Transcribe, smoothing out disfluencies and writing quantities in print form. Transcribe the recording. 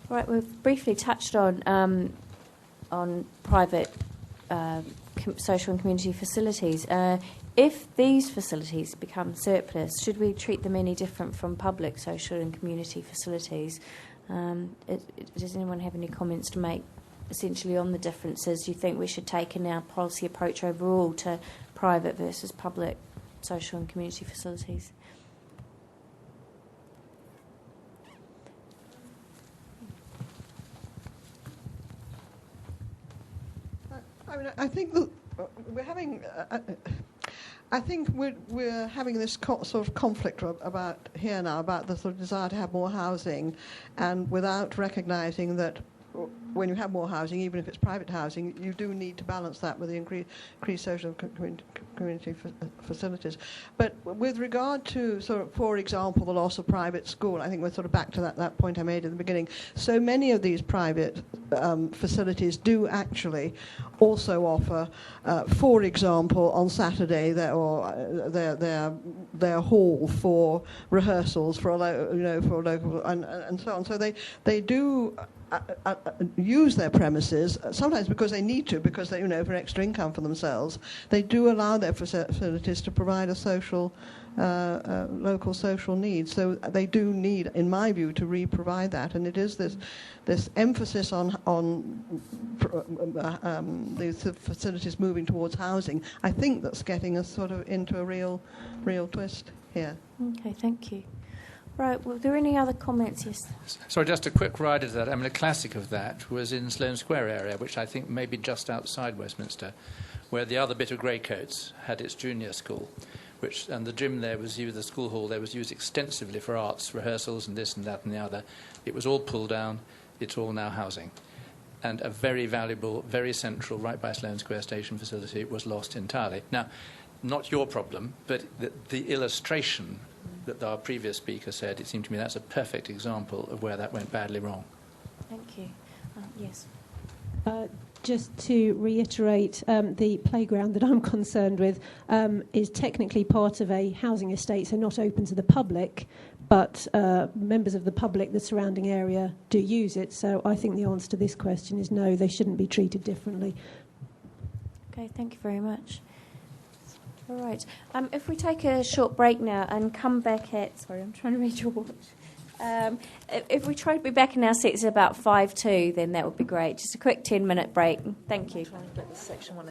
Right, we've briefly touched on private social and community facilities. If these facilities become surplus, should we treat them any different from public social and community facilities? Does anyone have any comments to make essentially on the differences you think we should take in our policy approach overall to private versus public social and community facilities? I mean, I think that we're having. I think we're having this sort of conflict about here now about the sort of desire to have more housing, and without recognising that when you have more housing, even if it's private housing, you do need to balance that with the increased social community facilities. But with regard to, sort of, for example, the loss of private school, I think we're sort of back to that point I made at the beginning. So many of these private facilities do actually also offer, for example, on Saturday, their hall for rehearsals for for local and so on. So they do use their premises, sometimes because they need to, because they, for extra income for themselves. They do allow their facilities to provide a social, local social need. So they do need, in my view, to re-provide that. And it is this emphasis on the facilities moving towards housing, I think, that's getting us sort of into a real twist here. Okay, thank you. Right, were there any other comments? Yes. Sorry, just a quick rider to that. I mean, a classic of that was in Sloane Square area, which I think may be just outside Westminster, where the other bit of Greycoats had its junior school, and the gym there was used, the school hall there was used extensively for arts, rehearsals and this and that and the other. It was all pulled down. It's all now housing. And a very valuable, very central, right by Sloane Square station facility was lost entirely. Now, not your problem, but the illustration that our previous speaker said, it seemed to me that's a perfect example of where that went badly wrong. Thank you. Yes. Just to reiterate, the playground that I'm concerned with is technically part of a housing estate, so not open to the public, but members of the public, the surrounding area, do use it. So I think the answer to this question is no, they shouldn't be treated differently. Okay, thank you very much. All right. If we take a short break now and come back at... Sorry, I'm trying to read your watch. If we try to be back in our seats at about 5:02, then that would be great. Just a quick 10-minute break. Thank you.